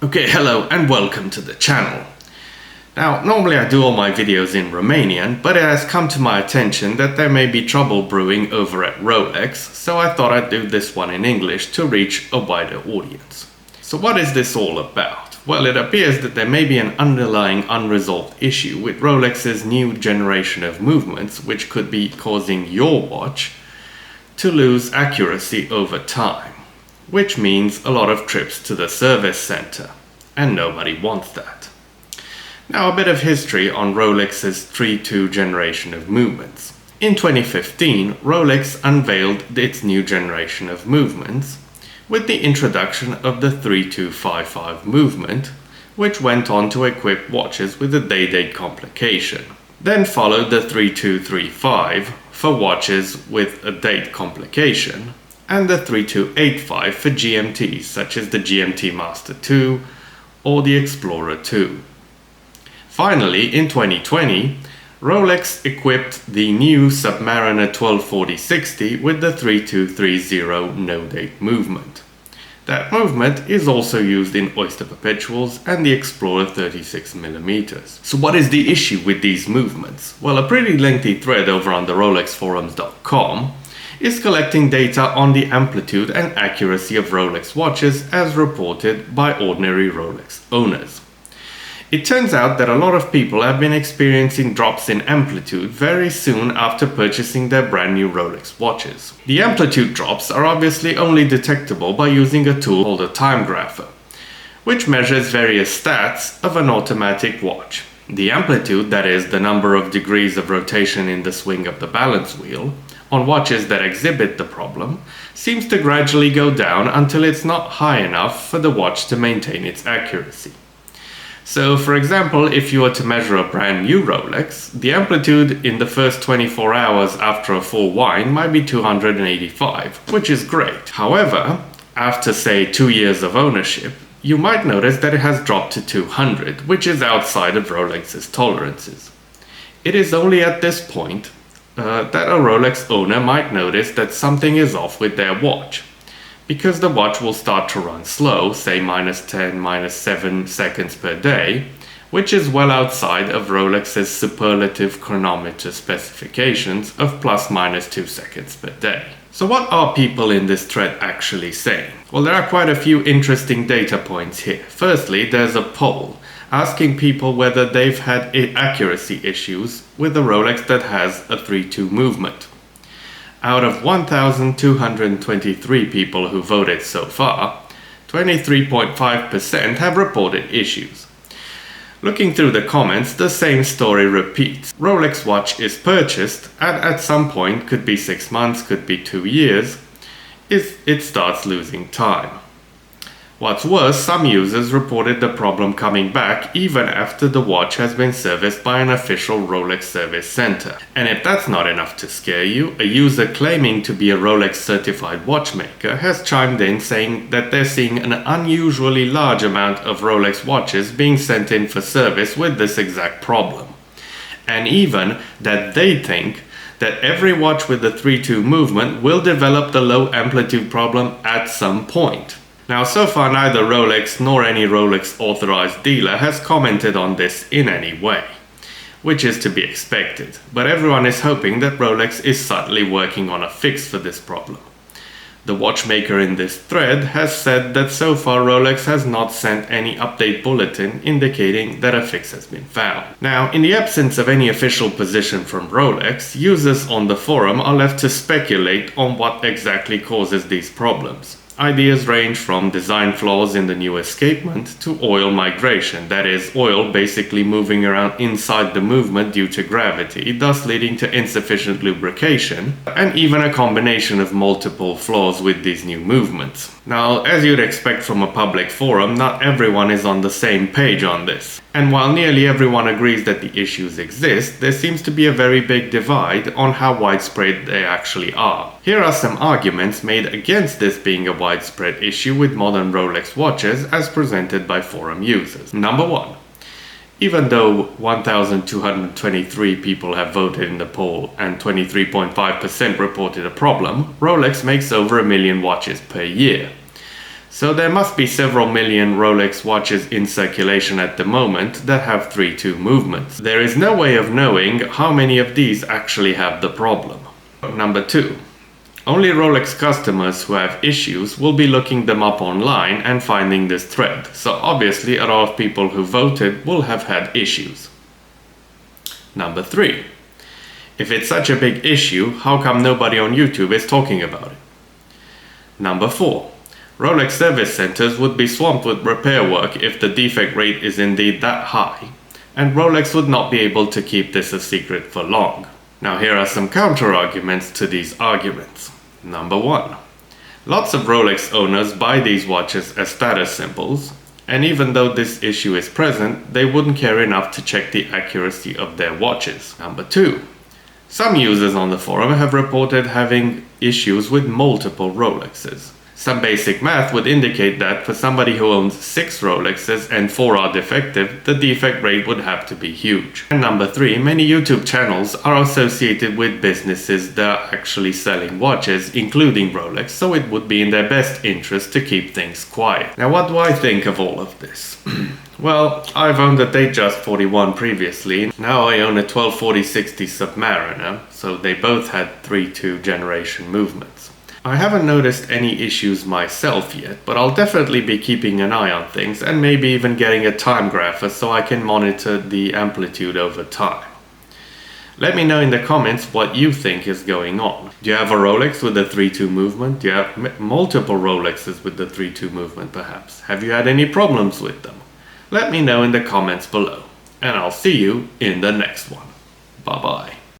Okay, hello and welcome to the channel. Now, normally I do all my videos in Romanian, but it has come to my attention that there may be trouble brewing over at Rolex, so I thought I'd do this one in English to reach a wider audience. So what is this all about? Well, it appears that there may be an underlying unresolved issue with Rolex's new generation of movements, which could be causing your watch to lose accuracy over time, which means a lot of trips to the service center, and nobody wants that. Now, a bit of history on Rolex's 3-2 generation of movements. In 2015, Rolex unveiled its new generation of movements with the introduction of the 3255 movement, which went on to equip watches with a day-date complication. Then followed the 3235 for watches with a date complication, and the 3285 for GMTs such as the GMT Master 2 or the Explorer 2. Finally, in 2020, Rolex equipped the new Submariner 1240-60 with the 3230 no-date movement. That movement is also used in Oyster Perpetuals and the Explorer 36mm. So what is the issue with these movements? Well, a pretty lengthy thread over on the RolexForums.com is collecting data on the amplitude and accuracy of Rolex watches as reported by ordinary Rolex owners. It turns out that a lot of people have been experiencing drops in amplitude very soon after purchasing their brand new Rolex watches. The amplitude drops are obviously only detectable by using a tool called a time grapher, which measures various stats of an automatic watch. The amplitude, that is, the number of degrees of rotation in the swing of the balance wheel, on watches that exhibit the problem, seems to gradually go down until it's not high enough for the watch to maintain its accuracy. So, for example, if you were to measure a brand new Rolex, the amplitude in the first 24 hours after a full wind might be 285, which is great. However, after say 2 years of ownership, you might notice that it has dropped to 200, which is outside of Rolex's tolerances. It is only at this point that a Rolex owner might notice that something is off with their watch, because the watch will start to run slow, say -10, -7 seconds per day, which is well outside of Rolex's superlative chronometer specifications of ±2 seconds per day. So what are people in this thread actually saying? Well, there are quite a few interesting data points here. Firstly, there's a poll asking people whether they've had accuracy issues with a Rolex that has a 3-2 movement. Out of 1,223 people who voted so far, 23.5% have reported issues. Looking through the comments, the same story repeats. Rolex watch is purchased, and at some point, could be 6 months, could be 2 years, it starts losing time. What's worse, some users reported the problem coming back even after the watch has been serviced by an official Rolex service center. And if that's not enough to scare you, a user claiming to be a Rolex certified watchmaker has chimed in saying that they're seeing an unusually large amount of Rolex watches being sent in for service with this exact problem. And even that they think that every watch with the 3-2 movement will develop the low amplitude problem at some point. Now, so far neither Rolex nor any Rolex authorized dealer has commented on this in any way, which is to be expected, but everyone is hoping that Rolex is subtly working on a fix for this problem. The watchmaker in this thread has said that so far Rolex has not sent any update bulletin indicating that a fix has been found. Now, in the absence of any official position from Rolex, users on the forum are left to speculate on what exactly causes these problems. Ideas range from design flaws in the new escapement to oil migration, that is, oil basically moving around inside the movement due to gravity, thus leading to insufficient lubrication, and even a combination of multiple flaws with these new movements. Now, as you'd expect from a public forum, not everyone is on the same page on this. And while nearly everyone agrees that the issues exist, there seems to be a very big divide on how widespread they actually are. Here are some arguments made against this being a widespread issue with modern Rolex watches as presented by forum users. Number 1. Even though 1,223 people have voted in the poll and 23.5% reported a problem, Rolex makes over 1 million watches per year. So there must be several million Rolex watches in circulation at the moment that have 3-2 movements. There is no way of knowing how many of these actually have the problem. Number 2. Only Rolex customers who have issues will be looking them up online and finding this thread. So obviously a lot of people who voted will have had issues. Number 3. If it's such a big issue, how come nobody on YouTube is talking about it? Number 4. Rolex service centers would be swamped with repair work if the defect rate is indeed that high, and Rolex would not be able to keep this a secret for long. Now here are some counter-arguments to these arguments. Number 1. Lots of Rolex owners buy these watches as status symbols, and even though this issue is present, they wouldn't care enough to check the accuracy of their watches. Number 2. Some users on the forum have reported having issues with multiple Rolexes. Some basic math would indicate that for somebody who owns 6 Rolexes and 4 are defective, the defect rate would have to be huge. And number 3, many YouTube channels are associated with businesses that are actually selling watches, including Rolex, so it would be in their best interest to keep things quiet. Now what do I think of all of this? Well, I've owned a Datejust 41 previously. Now I own a 1240-60 Submariner, so they both had 3-2 generation movements. I haven't noticed any issues myself yet, but I'll definitely be keeping an eye on things and maybe even getting a time grapher so I can monitor the amplitude over time. Let me know in the comments what you think is going on. Do you have a Rolex with a 3-2 movement? Do you have multiple Rolexes with the 3-2 movement perhaps? Have you had any problems with them? Let me know in the comments below, and I'll see you in the next one. Bye bye.